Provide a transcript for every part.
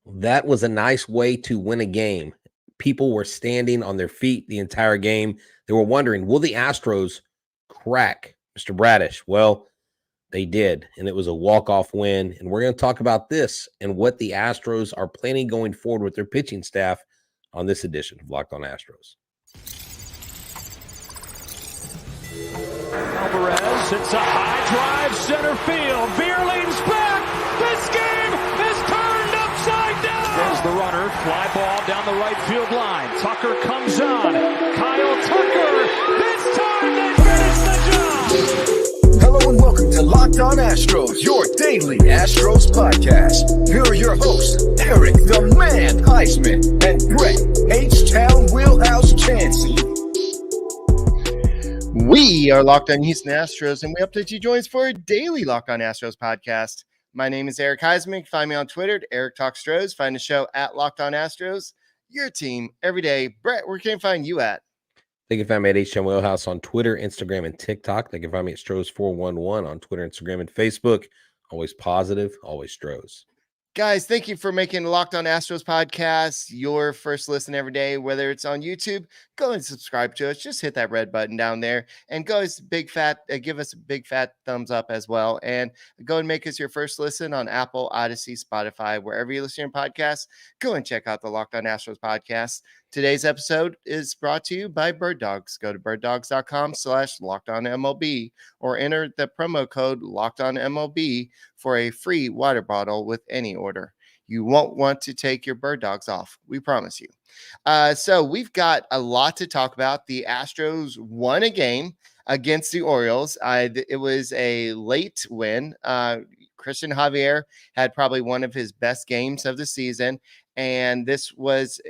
That was a nice way to win a game. People were standing on their feet the entire game. They were wondering, will the Astros crack Mr. Bradish? Well, they did, and it was a walk-off win. And we're going to talk about this and what the Astros are planning going forward with their pitching staff on this edition of Locked On Astros. Alvarez hits a high drive center field. Beerling's back. This game is turned upside down. There's the runner. Fly ball down the right field line. Tucker comes on. Kyle Tucker. This time they finish the job. Hello and welcome to Locked On Astros, your daily Astros podcast. Here are your hosts, Eric the Man Huysman and Brett H-Town Wheelhouse Chancey. We are Locked On Houston Astros, and we update you joins for a daily Locked On Astros podcast. My name is Eric Huysman. You can find me on Twitter at Eric Talks Stros. Find the show at Locked On Astros. Your team every day. Brett, where can I find you at? They can find me at H-Town Wheelhouse on Twitter, Instagram, and TikTok. They can find me at Stros411 on Twitter, Instagram, and Facebook. Always positive, always Stros. Guys, thank you for making the Locked On Astros podcast your first listen every day, whether it's on YouTube. Go and subscribe to us. Just hit that red button down there and give us a big fat thumbs up as well. And go and make us your first listen on Apple, Odyssey, Spotify, wherever you listen to your podcasts. Go and check out the Locked On Astros podcast. Today's episode is brought to you by Bird Dogs. Go to birddogs.com/LockedOnMLB or enter the promo code LockedOnMLB for a free water bottle with any order. You won't want to take your Bird Dogs off. We promise you. So we've got a lot to talk about. The Astros won a game against the Orioles. It was a late win. Christian Javier had probably one of his best games of the season, and this was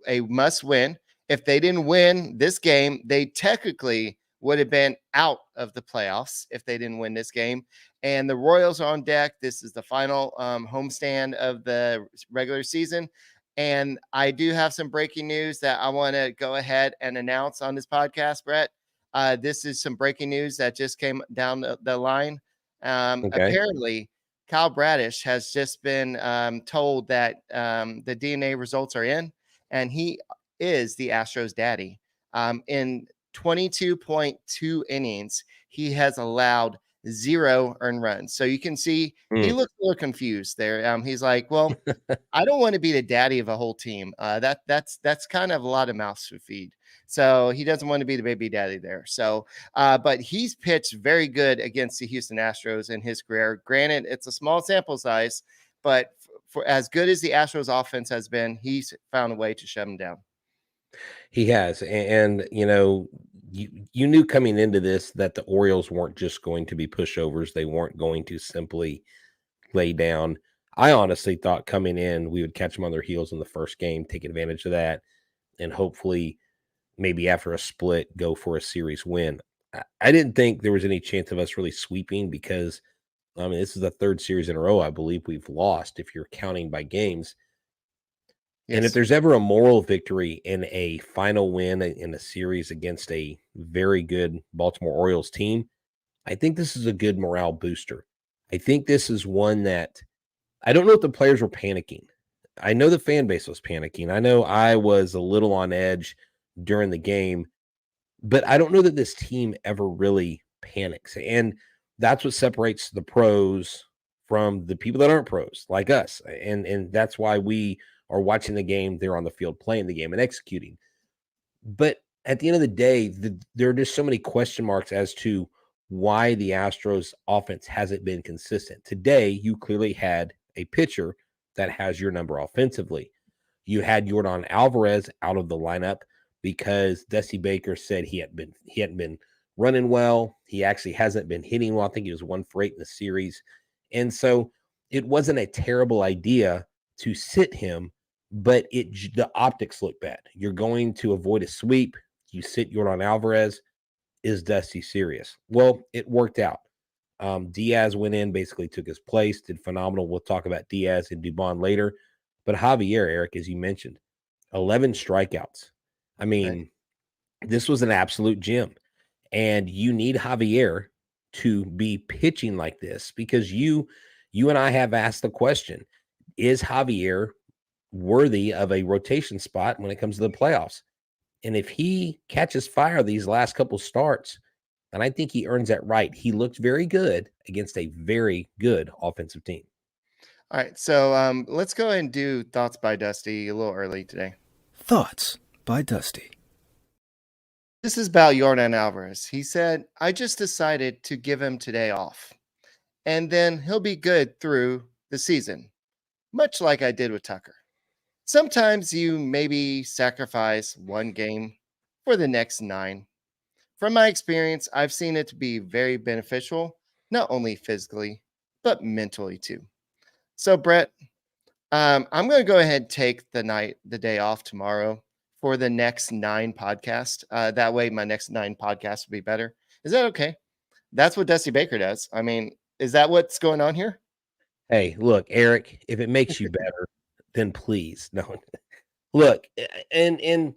a must win. If they didn't win this game, they technically would have been out of the playoffs if they didn't win this game. And the Royals are on deck. This is the final homestand of the regular season. And I do have some breaking news that I want to go ahead and announce on this podcast, Brett. This is some breaking news that just came down the line. Apparently, Kyle Bradish has just been told that the DNA results are in, and he is the Astros daddy. In 22.2 innings, he has allowed 0 earned runs. So you can see he looks a little confused there. He's like, well, I don't want to be the daddy of a whole team. That's kind of a lot of mouths to feed. So he doesn't want to be the baby daddy there. So, but he's pitched very good against the Houston Astros in his career. Granted, it's a small sample size, but for as good as the Astros offense has been, he's found a way to shut him down. He has. And you know, you knew coming into this that the Orioles weren't just going to be pushovers. They weren't going to simply lay down. I honestly thought coming in, we would catch them on their heels in the first game, take advantage of that, and hopefully maybe after a split, go for a series win. I didn't think there was any chance of us really sweeping because, I mean, this is the third series in a row I believe we've lost if you're counting by games. Yes. And if there's ever a moral victory in a final win in a series against a very good Baltimore Orioles team, I think this is a good morale booster. I think this is one that I don't know if the players were panicking. I know the fan base was panicking. I know I was a little on edge during the game, but I don't know that this team ever really panics. And that's what separates the pros from the people that aren't pros like us. And that's why we are watching the game, they're on the field playing the game and executing. But at the end of the day, there are just so many question marks as to why the Astros offense hasn't been consistent. Today, you clearly had a pitcher that has your number offensively. You had Yordan Alvarez out of the lineup because Dusty Baker said he hadn't been running well. He actually hasn't been hitting well. I think he was 1 for 8 in the series. And so it wasn't a terrible idea to sit him, but the optics look bad. You're going to avoid a sweep. You sit Yordan Alvarez. Is Dusty serious? Well, it worked out. Diaz went in, basically took his place, did phenomenal. We'll talk about Diaz and Dubon later. But Javier, Eric, as you mentioned, 11 strikeouts. I mean, this was an absolute gem. And you need Javier to be pitching like this because you and I have asked the question, is Javier worthy of a rotation spot when it comes to the playoffs. And if he catches fire these last couple starts, then I think he earns that right. He looked very good against a very good offensive team. All right, so let's go ahead and do thoughts by Dusty a little early today. Thoughts by Dusty. This is about Yordan Alvarez. He said, I just decided to give him today off, and then he'll be good through the season, much like I did with Tucker. Sometimes you maybe sacrifice one game for the next 9. From my experience, I've seen it to be very beneficial, not only physically, but mentally too. So, Brett, I'm going to go ahead and take the day off tomorrow for the next 9 podcasts. That way, my next 9 podcasts will be better. Is that okay? That's what Dusty Baker does. I mean, is that what's going on here? Hey, look, Eric, if it makes you better, then please. No. Look, and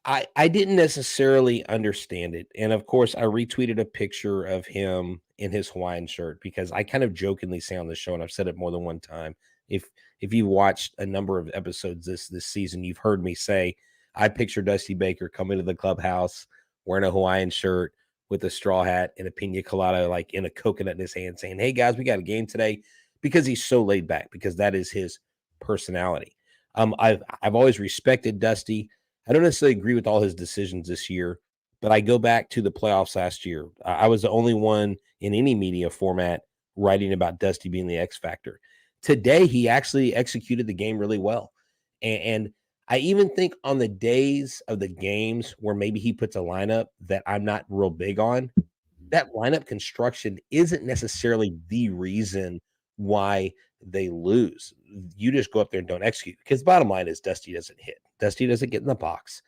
I didn't necessarily understand it. And of course, I retweeted a picture of him in his Hawaiian shirt because I kind of jokingly say on the show, and I've said it more than one time. If you've watched a number of episodes this season, you've heard me say I picture Dusty Baker coming to the clubhouse wearing a Hawaiian shirt with a straw hat and a pina colada, like in a coconut in his hand, saying, "Hey guys, we got a game today," because he's so laid back, because that is his personality. I've always respected Dusty. I don't necessarily agree with all his decisions this year, but I go back to the playoffs last year. I was the only one in any media format writing about Dusty being the X factor. Today, he actually executed the game really well. And I even think on the days of the games where maybe he puts a lineup that I'm not real big on, that lineup construction isn't necessarily the reason why they lose. You just go up there and don't execute, because bottom line is Dusty doesn't hit. Dusty doesn't get in the box.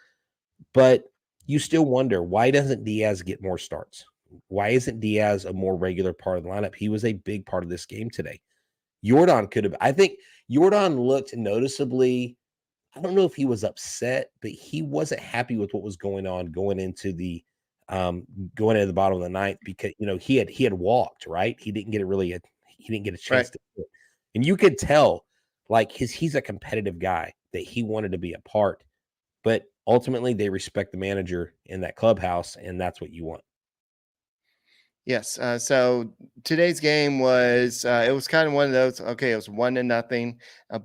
But you still wonder, why doesn't Diaz get more starts? Why isn't Diaz a more regular part of the lineup? He was a big part of this game today. Yordan could have, I think Yordan looked noticeably, I don't know if he was upset, but he wasn't happy with what was going on going into the bottom of the ninth, because he had walked, right? He didn't get a chance to hit. And you could tell, like, he's a competitive guy, that he wanted to be a part, but ultimately they respect the manager in that clubhouse, and that's what you want. Yes. So today's game was it was kind of one of those. Okay, it was 1-0,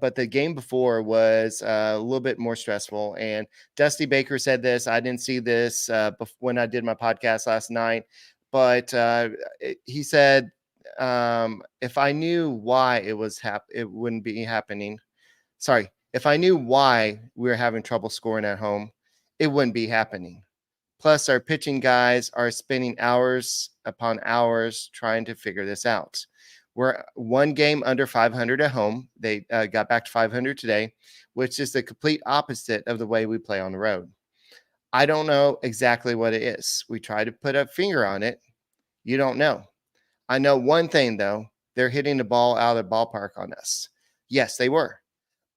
but the game before was a little bit more stressful. And Dusty Baker said this. I didn't see this when I did my podcast last night, but he said, if I knew why it wouldn't be happening. Sorry, if I knew why we were having trouble scoring at home, it wouldn't be happening. Plus, our pitching guys are spending hours upon hours trying to figure this out. We're one game under 500 at home. They got back to 500 today, which is the complete opposite of the way we play on the road. I don't know exactly what it is. We try to put a finger on it. You don't know. I know one thing, though. They're hitting the ball out of the ballpark on us. Yes, they were.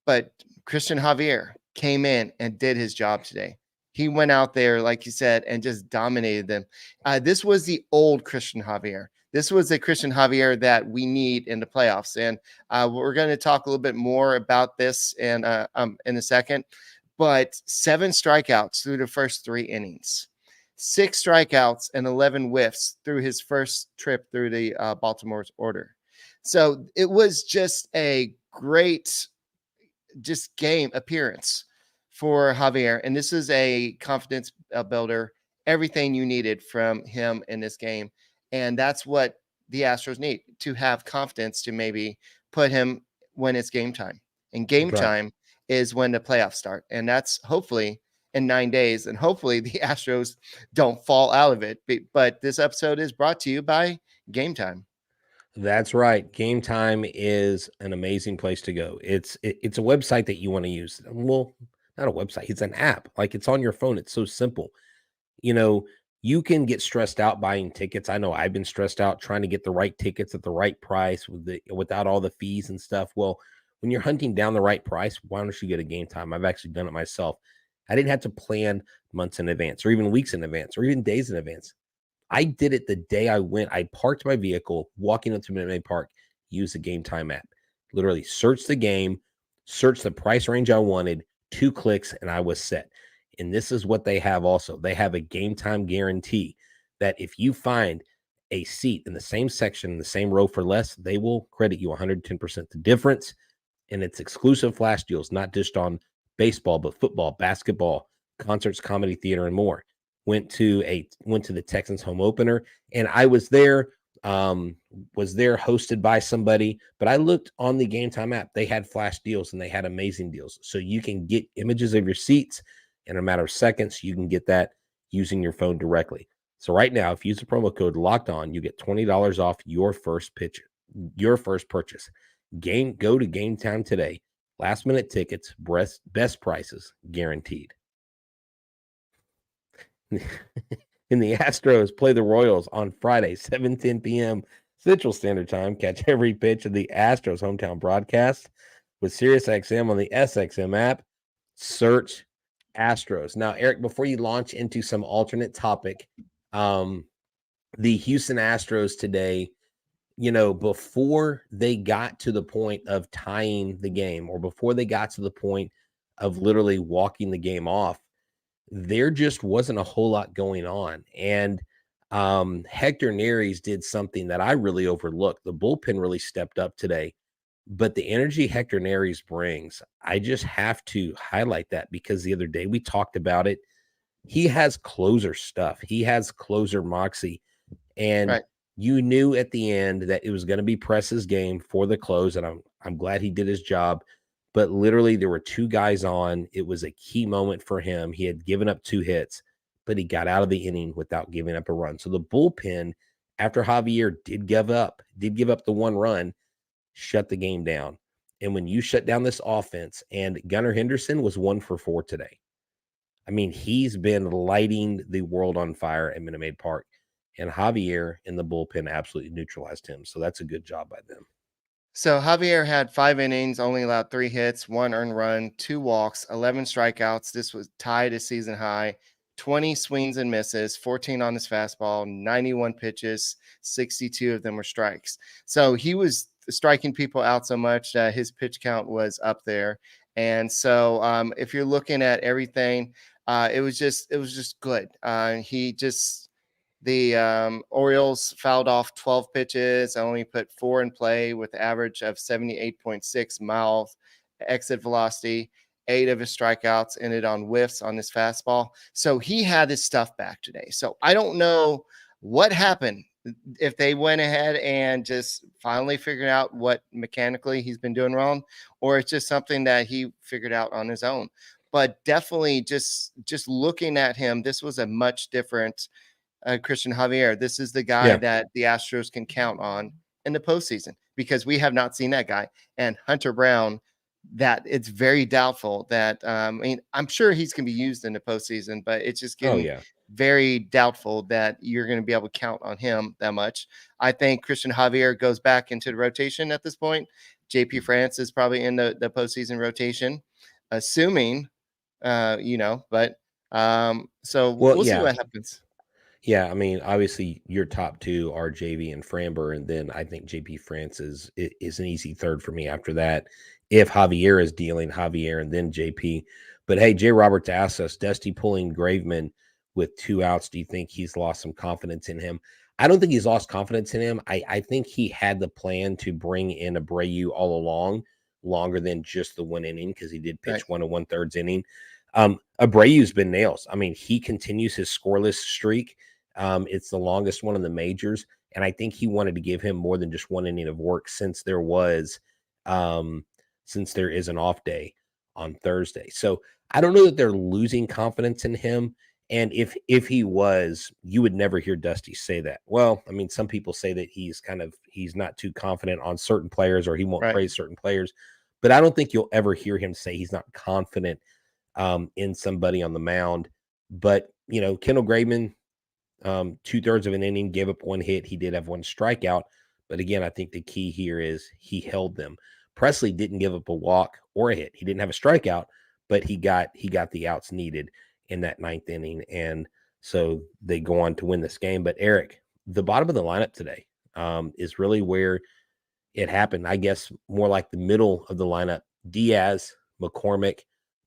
But Christian Javier came in and did his job today. He went out there, like you said, and just dominated them. This was the old Christian Javier. This was the Christian Javier that we need in the playoffs. And we're going to talk a little bit more about this in a second. But 7 strikeouts through the first 3 innings. 6 strikeouts and 11 whiffs through his first trip through the Baltimore's order. So it was just a great game appearance for Javier. And this is a confidence builder, everything you needed from him in this game. And that's what the Astros need, to have confidence to maybe put him when it's game time. And game time is when the playoffs start. And that's hopefully in 9 days. And hopefully the Astros don't fall out of it. But this episode is brought to you by Game Time. That's right. Game Time is an amazing place to go. It's a website that you want to use. Well, not a website. It's an app. Like, it's on your phone. It's so simple. You can get stressed out buying tickets. I know I've been stressed out trying to get the right tickets at the right price without all the fees and stuff. Well, when you're hunting down the right price, why don't you get a Game Time? I've actually done it myself. I didn't have to plan months in advance, or even weeks in advance, or even days in advance. I did it the day I went. I parked my vehicle, walking up to Minute Maid Park, used the Game Time app. Literally searched the game, search the price range I wanted, 2 clicks, and I was set. And this is what they have also. They have a game time guarantee that if you find a seat in the same section, in the same row for less, they will credit you 110% the difference. And it's exclusive flash deals, not just on baseball, but football, basketball, concerts, comedy, theater, and more. Went to the Texans home opener, and I was there hosted by somebody, but I looked on the Game Time app. They had flash deals and they had amazing deals. So you can get images of your seats in a matter of seconds. You can get that using your phone directly. So right now, if you use the promo code Locked On, you get $20 off your first purchase. Go to Game Time today. Last minute tickets, best prices guaranteed. And the Astros play the Royals on Friday, 7:10 p.m. Central Standard Time. Catch every pitch of the Astros hometown broadcast with SiriusXM on the SXM app. Search Astros. Now, Eric, before you launch into some alternate topic, the Houston Astros today, before they got to the point of tying the game, or before they got to the point of literally walking the game off, there just wasn't a whole lot going on. And Hector Neris did something that I really overlooked. The bullpen really stepped up today, but the energy Hector Neris brings, I just have to highlight that, because the other day we talked about it. He has closer stuff. He has closer moxie. And Right. you knew at the end that it was going to be Press's game for the close, and I'm glad he did his job. But literally, there were 2 guys on. It was a key moment for him. He had given up 2 hits, but he got out of the inning without giving up a run. So the bullpen, after Javier did give up the 1 run, shut the game down. And when you shut down this offense, and Gunnar Henderson was 1 for 4 today. I mean, he's been lighting the world on fire at Minute Maid Park. And Javier in the bullpen absolutely neutralized him. So that's a good job by them. So Javier had 5 innings, only allowed 3 hits, 1 earned run, 2 walks, 11 strikeouts. This was tied a season high, 20 swings and misses, 14 on his fastball, 91 pitches, 62 of them were strikes. So he was striking people out so much that his pitch count was up there. And so if you're looking at everything, it was just good. The Orioles fouled off 12 pitches, only put 4 in play with an average of 78.6 mile exit velocity. 8 of his strikeouts ended on whiffs on his fastball. So he had his stuff back today. So I don't know what happened, if they went ahead and just finally figured out what mechanically he's been doing wrong, or it's just something that he figured out on his own. But definitely just looking at him, this was a much different Christian Javier. This is the guy that the Astros can count on in the postseason, because we have not seen that guy. And Hunter Brown, that it's very doubtful that I'm sure he's going to be used in the postseason, but it's just getting very doubtful that you're going to be able to count on him that much. I think Christian Javier goes back into the rotation at this point. JP France is probably in the postseason rotation, assuming, so we'll see what happens. Yeah, I mean, obviously your top 2 are JV and Framber, and then I think JP France is an easy third for me after that. If Javier is dealing, Javier and then JP. But hey, Jay Roberts asked us, Dusty pulling Graveman with 2 outs, do you think he's lost some confidence in him? I don't think he's lost confidence in him. I think he had the plan to bring in Abreu all along, longer than just the 1 inning, because he did pitch 1 1/3 inning. Abreu's been nails. I mean, he continues his scoreless streak. It's the longest one in the majors, and I think he wanted to give him more than just 1 inning of work, since there is an off day on Thursday. So I don't know that they're losing confidence in him. And if he was, you would never hear Dusty say that. Well, I mean, some people say that he's not too confident on certain players, or he won't praise certain players, but I don't think you'll ever hear him say he's not confident in somebody on the mound. But, Kendall Graveman, 2/3 of an inning, gave up 1 hit. He did have 1 strikeout. But again, I think the key here is he held them. Presley didn't give up a walk or a hit. He didn't have a strikeout, but he got the outs needed in that 9th inning. And so they go on to win this game. But Eric, the bottom of the lineup today is really where it happened. I guess more like the middle of the lineup Diaz, McCormick,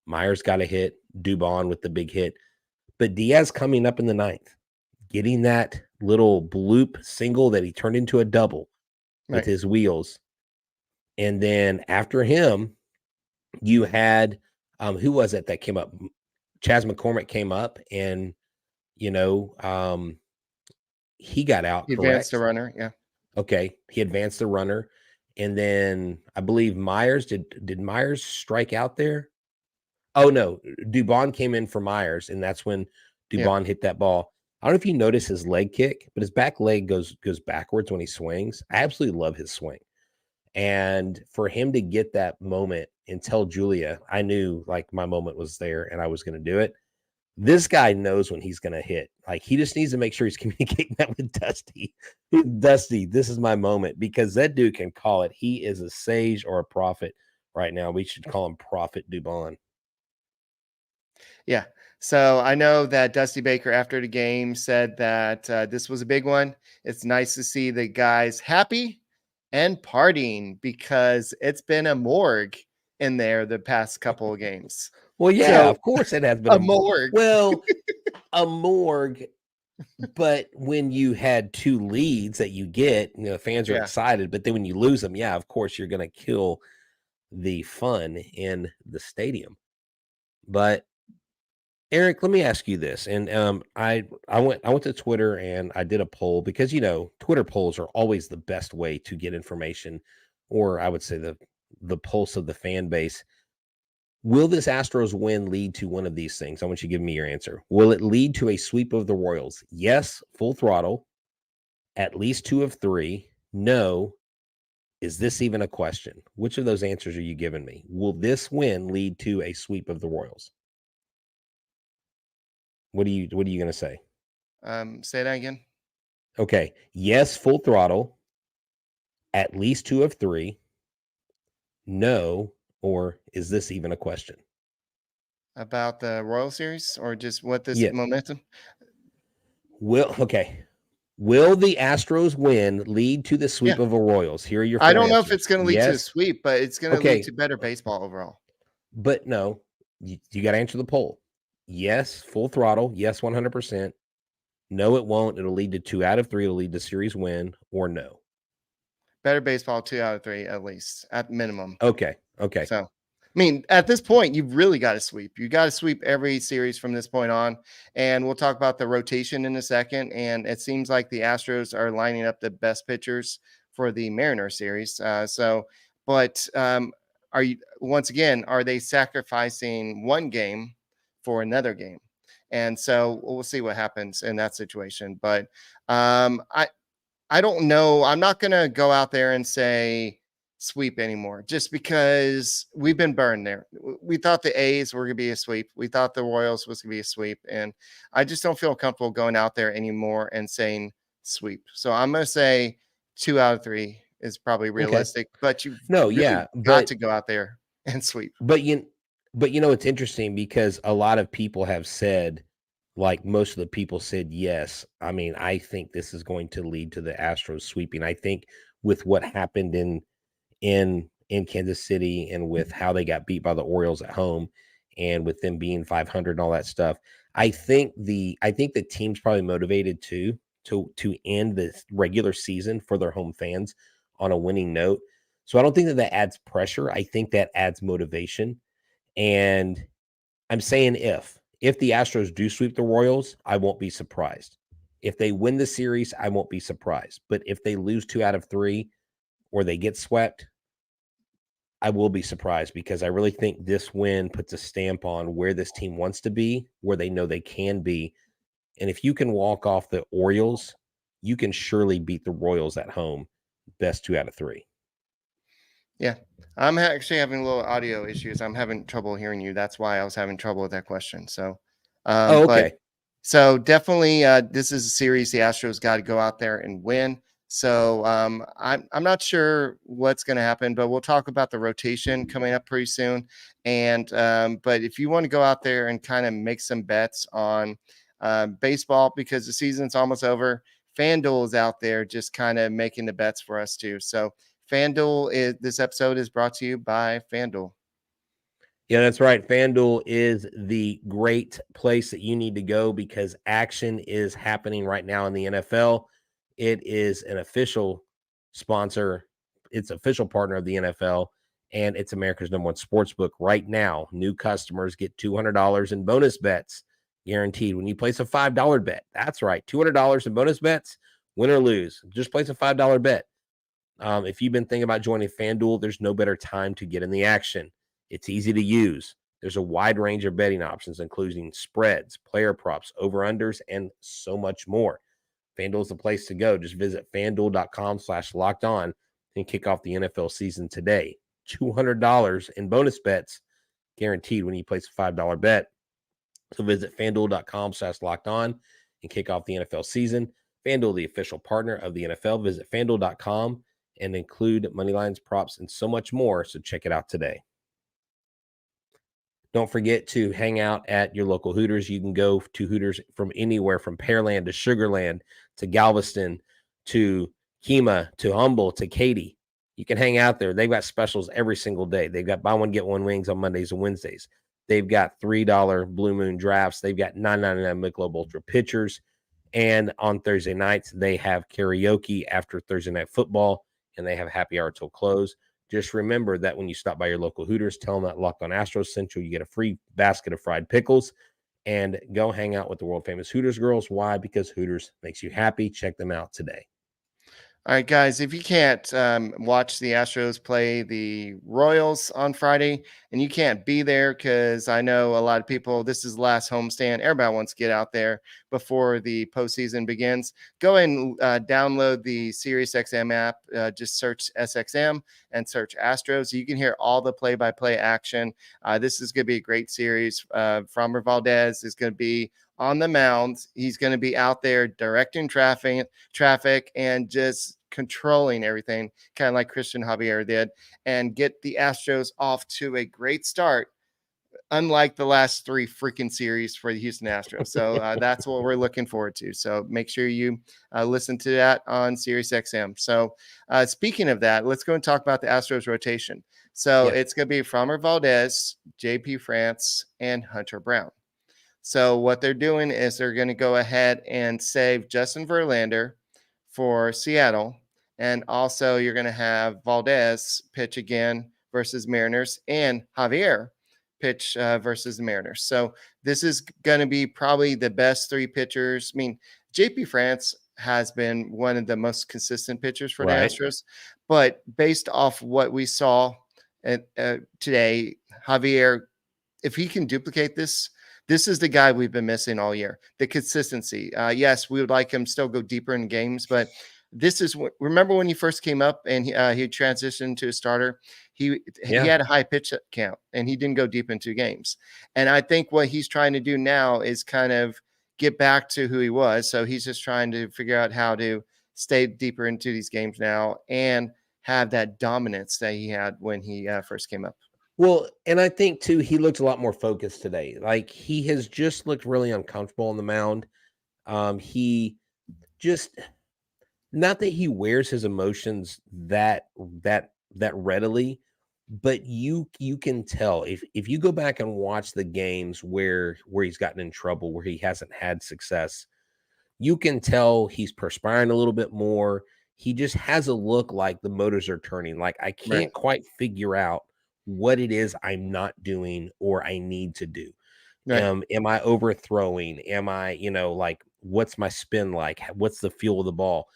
Myers got a hit, Dubon with the big hit. But Diaz coming up in the ninth, getting that little bloop single that he turned into a double with his wheels. And then after him, you had who was it that came up? Chas McCormick came up, and he got out. He advanced the runner, yeah. Okay, he advanced the runner, and then I believe Myers did Myers strike out there? Oh no, Dubon came in for Myers, and that's when Dubon hit that ball. I don't know if you notice his leg kick, but his back leg goes backwards when he swings. I absolutely love his swing. And for him to get that moment and tell Julia, I knew like my moment was there and I was going to do it. This guy knows when he's going to hit. Like he just needs to make sure he's communicating that with Dusty. Dusty, this is my moment, because that dude can call it. He is a sage or a prophet right now. We should call him Prophet Dubon. Yeah. So I know that Dusty Baker after the game said that this was a big one. It's nice to see the guys happy and partying, because it's been a morgue in there the past couple of games. Well, yeah, of course it has been a morgue. Well, a morgue. But when you had two leads that you get, fans are excited. But then when you lose them, of course you're going to kill the fun in the stadium. But Eric, let me ask you this. And I went to Twitter and I did a poll, because Twitter polls are always the best way to get information, or I would say the pulse of the fan base. Will this Astros win lead to one of these things? I want you to give me your answer. Will it lead to a sweep of the Royals? Yes, full throttle. At least 2 of 3. No. Is this even a question? Which of those answers are you giving me? Will this win lead to a sweep of the Royals? What are you going to say? Say that again. Okay. Yes, full throttle. At least 2 of 3. No. Or is this even a question? About the Royal Series, or just what this momentum? Will the Astros win lead to the sweep of the Royals? Here are your 4 I don't know answers. if it's going to lead to a sweep, but it's going to lead to better baseball overall. But no, you got to answer the poll. Yes, full throttle. Yes, 100%. No, it won't. It'll lead to 2 out of 3. It'll lead to series win, or no. Better baseball, 2 out of 3 at least, at minimum. Okay. So, I mean, at this point, you've really got to sweep. You got to sweep every series from this point on. And we'll talk about the rotation in a second. And it seems like the Astros are lining up the best pitchers for the Mariner series. Are you, once again, are they sacrificing one game for another game? And so we'll see what happens in that situation. But I don't know. I'm not going to go out there and say sweep anymore, just because we've been burned there. We thought the A's were going to be a sweep. We thought the Royals was going to be a sweep. And I just don't feel comfortable going out there anymore and saying sweep. So I'm going to say 2 out of 3 is probably realistic, but you've got to go out there and sweep. But it's interesting, because a lot of people have said, like most of the people said, yes. I mean, I think this is going to lead to the Astros sweeping. I think with what happened in Kansas City, and with how they got beat by the Orioles at home, and with them being 500 and all that stuff, I think the team's probably motivated to end the regular season for their home fans on a winning note. So I don't think that adds pressure. I think that adds motivation. And I'm saying if the Astros do sweep the Royals, I won't be surprised. If they win the series, I won't be surprised. But if they lose 2 out of 3, or they get swept, I will be surprised, because I really think this win puts a stamp on where this team wants to be, where they know they can be. And if you can walk off the Orioles, you can surely beat the Royals at home. Best 2 out of 3. Yeah. I'm actually having a little audio issues. I'm having trouble hearing you. That's why I was having trouble with that question. So, okay. So definitely, this is a series the Astros got to go out there and win. So I'm not sure what's going to happen, but we'll talk about the rotation coming up pretty soon. And but if you want to go out there and kind of make some bets on baseball, because the season's almost over, FanDuel is out there just kind of making the bets for us too. So FanDuel this episode is brought to you by FanDuel. Yeah, that's right. FanDuel is the great place that you need to go because action is happening right now in the NFL. It is an official sponsor. It's official partner of the NFL, and it's America's #1 sports book right now. New customers get $200 in bonus bets guaranteed when you place a $5 bet. That's right, $200 in bonus bets, win or lose. Just place a $5 bet. If you've been thinking about joining FanDuel, there's no better time to get in the action. It's easy to use. There's a wide range of betting options, including spreads, player props, over-unders, and so much more. FanDuel is the place to go. Just visit FanDuel.com/lockedon and kick off the NFL season today. $200 in bonus bets guaranteed when you place a $5 bet. So visit FanDuel.com/lockedon and kick off the NFL season. FanDuel, the official partner of the NFL. Visit FanDuel.com and include money lines, props, and so much more. So check it out today. Don't forget to hang out at your local Hooters. You can go to Hooters from anywhere from Pearland to Sugarland to Galveston to Kemah to Humble to Katy. You can hang out there. They've got specials every single day. They've got buy one, get one wings on Mondays and Wednesdays. They've got $3 Blue Moon drafts. They've got $9.99 Michelob Ultra pitchers. And on Thursday nights, they have karaoke after Thursday night football, and they have happy hour till close. Just remember that when you stop by your local Hooters, tell them that Locked On Astros sent you. You get a free basket of fried pickles, and go hang out with the world famous Hooters girls. Why? Because Hooters makes you happy. Check them out today. All right, guys, if you can't watch the Astros play the Royals on Friday and you can't be there because I know a lot of people, this is the last homestand. Everybody wants to get out there before the postseason begins. Go and download the SiriusXM app. Just search SXM and search Astros. You can hear all the play-by-play action. This is going to be a great series. Framber Valdez is going to be on the mound. He's going to be out there directing traffic and just controlling everything, kind of like Christian Javier did, and get the Astros off to a great start, unlike the last 3 freaking series for the Houston Astros. So that's what we're looking forward to. So make sure you listen to that on SiriusXM. So speaking of that, let's go and talk about the Astros rotation. So it's going to be Framber Valdez, JP France, and Hunter Brown. So what they're doing is they're going to go ahead and save Justin Verlander for Seattle. And also you're going to have Valdez pitch again versus Mariners and Javier pitch versus the Mariners. So this is going to be probably the best 3 pitchers. I mean, JP France has been one of the most consistent pitchers for the Astros. But based off what we saw today, Javier, if he can duplicate this, this is the guy we've been missing all year. The consistency. Yes, we would like him still go deeper in games, but this is what, remember when he first came up and he transitioned to a starter, he had a high pitch count and he didn't go deep into games. And I think what he's trying to do now is kind of get back to who he was. So he's just trying to figure out how to stay deeper into these games now and have that dominance that he had when he first came up. Well, and I think, too, he looked a lot more focused today. Like, he has just looked really uncomfortable on the mound. He just, not that he wears his emotions that readily, but you can tell if you go back and watch the games where he's gotten in trouble, where he hasn't had success, you can tell he's perspiring a little bit more. He just has a look like the motors are turning. Like, I can't quite figure out what it is I'm not doing or I need to do. Am I overthrowing? Am I, like, what's my spin like? What's the feel of the ball?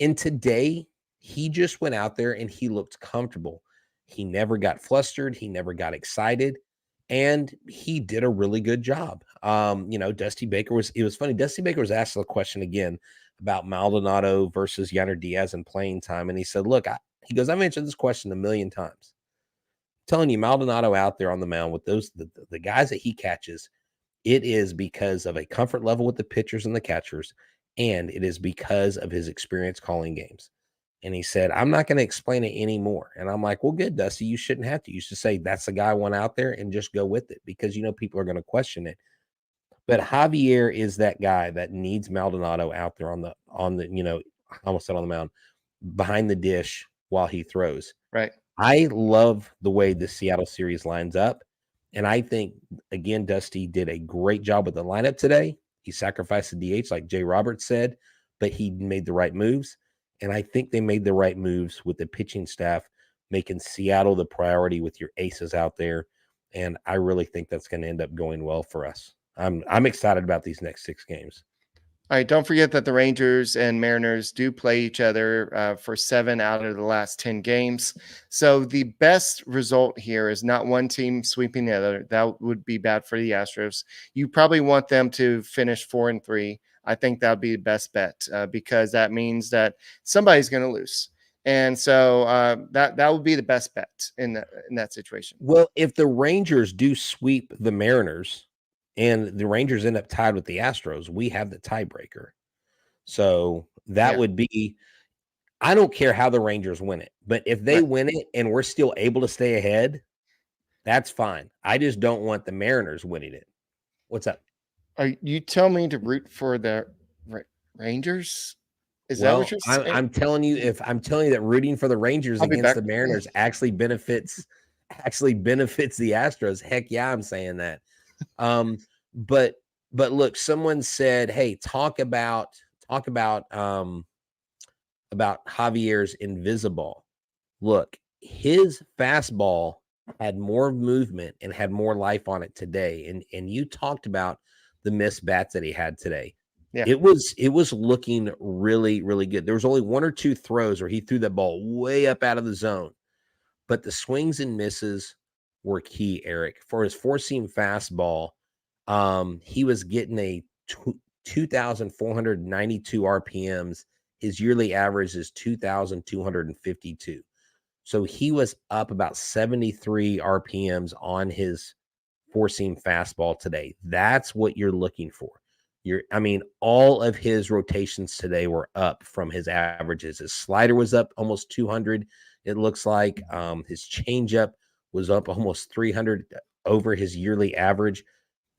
And today, he just went out there and he looked comfortable. He never got flustered. He never got excited. And he did a really good job. Dusty Baker it was funny. Dusty Baker was asked the question again about Maldonado versus Yanner Diaz in playing time. And he said, look, he goes, I've answered this question a million times. Telling you, Maldonado out there on the mound with the guys that he catches, it is because of a comfort level with the pitchers and the catchers, and it is because of his experience calling games. And he said, I'm not going to explain it anymore. And I'm like, well, good, Dusty, you shouldn't have to. You should say that's the guy I want out there and just go with it because, people are going to question it. But Javier is that guy that needs Maldonado out there on the I almost said on the mound, behind the dish while he throws. Right. I love the way the Seattle series lines up. And I think, again, Dusty did a great job with the lineup today. He sacrificed the DH, like Jay Roberts said, but he made the right moves. And I think they made the right moves with the pitching staff, making Seattle the priority with your aces out there. And I really think that's going to end up going well for us. I'm excited about these next 6 games. All right, don't forget that the Rangers and Mariners do play each other for 7 out of the last 10 games. So the best result here is not one team sweeping the other. That would be bad for the Astros. You probably want them to finish 4-3. I think that would be the best bet because that means that somebody's going to lose. And so that would be the best bet in that situation. Well, if the Rangers do sweep the Mariners and the Rangers end up tied with the Astros, we have the tiebreaker. So that would be, I don't care how the Rangers win it, but if they win it and we're still able to stay ahead, that's fine. I just don't want the Mariners winning it. What's up? Are you telling me to root for the Rangers? Is that what you're saying? I'm telling you that rooting for the Rangers against the Mariners actually benefits the Astros. Heck yeah, I'm saying that. But look, someone said, "Hey, talk about Javier's invisible." Look, his fastball had more movement and had more life on it today. And you talked about the missed bats that he had today. Yeah. It was looking really, really good. There was only 1 or 2 throws where he threw that ball way up out of the zone, but the swings and misses were key, Eric. For his 4-seam fastball, he was getting a 2,492 RPMs. His yearly average is 2,252. So he was up about 73 RPMs on his 4-seam fastball today. That's what you're looking for. All of his rotations today were up from his averages. His slider was up almost 200. It looks like his changeup was up almost 300 over his yearly average.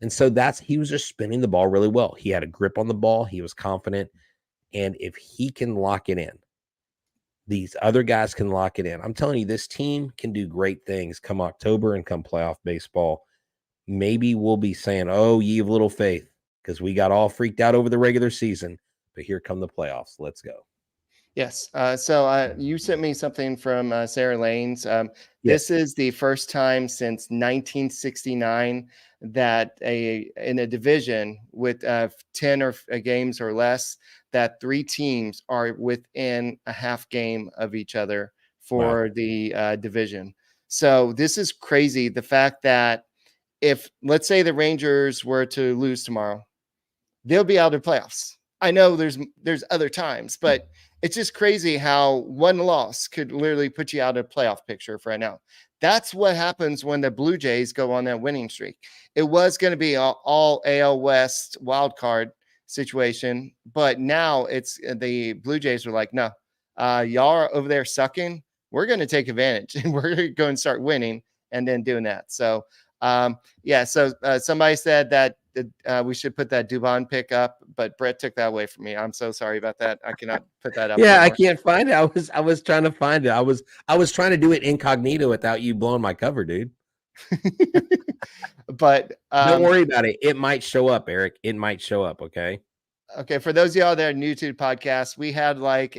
And so he was just spinning the ball really well. He had a grip on the ball. He was confident. And if he can lock it in, these other guys can lock it in. I'm telling you, this team can do great things come October and come playoff baseball. Maybe we'll be saying, "Oh, ye of little faith," because we got all freaked out over the regular season. But here come the playoffs. Let's go. Yes. So you sent me something from Sarah Lanes. This is the first time since 1969 that in a division with 10 games or less, that 3 teams are within a half game of each other for the division. So this is crazy. The fact that if, let's say, the Rangers were to lose tomorrow, they'll be out of the playoffs. I know there's other times, but it's just crazy how one loss could literally put you out of the playoff picture for right now. That's what happens when the Blue Jays go on that winning streak. It was going to be all AL West wild card situation, but now it's the Blue Jays were like, no, y'all are over there sucking. We're going to take advantage and we're going to start winning and then doing that. So, somebody said that we should put that Dubon pick up, but Brett took that away from me. I'm so sorry about that. I cannot put that up. Yeah, anymore. I can't find it. I was trying to find it. I was trying to do it incognito without you blowing my cover, dude. But don't worry about it. It might show up, Eric. It might show up. Okay. Okay, for those of y'all that are new to the podcast, we had like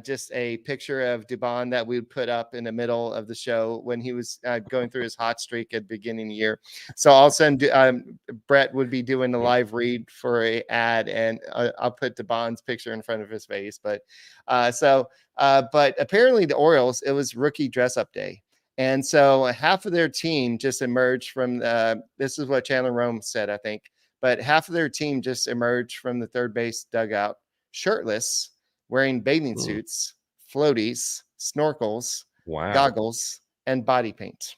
just a picture of Dubon that we would put up in the middle of the show when he was going through his hot streak at the beginning of the year. So all of a sudden, Brett would be doing the live read for a ad, and I'll put Dubon's picture in front of his face. But apparently the Orioles, it was rookie dress up day. And so half of their team just emerged from this is what Chandler Rome said, I think. But half of their team just emerged from the third base dugout shirtless, wearing bathing suits, floaties, snorkels, goggles, and body paint.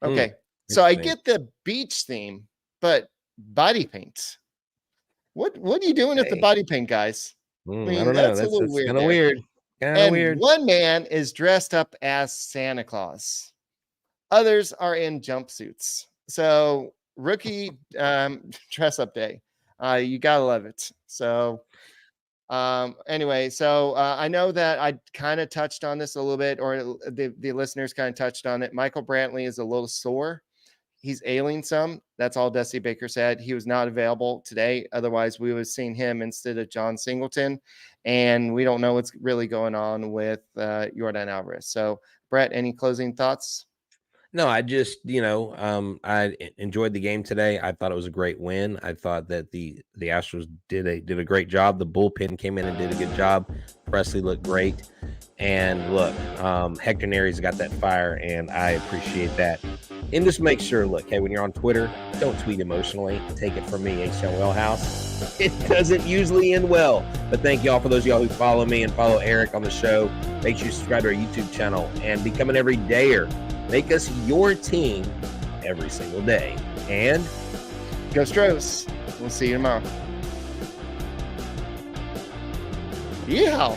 Okay. So I get the beach theme, but body paint. What are you doing with the body paint, guys? I don't know. That's a little weird. Kind of weird. And weird. One man is dressed up as Santa Claus. Others are in jumpsuits. So rookie dress up day. You gotta love it. So anyway, so I know that I kind of touched on this a little bit, or the listeners kind of touched on it. Michael Brantley is a little sore. he's ailing some. That's all Dusty Baker said. He was not available today. Otherwise, we would have seen him instead of John Singleton. And we don't know what's really going on with Yordan Alvarez. So, Brett, any closing thoughts? No, I just, I enjoyed the game today. I thought it was a great win. I thought that the Astros did a great job. The bullpen came in and did a good job. Presley looked great. And look, Hector Nery's got that fire, and I appreciate that. And just make sure, look, hey, when you're on Twitter, don't tweet emotionally. Take it from me, H-Town Wellhouse. It doesn't usually end well. But thank you all for those of y'all who follow me and follow Eric on the show. Make sure you subscribe to our YouTube channel and become an everydayer. Make us your team every single day. And go Astros. We'll see you tomorrow. Yeah.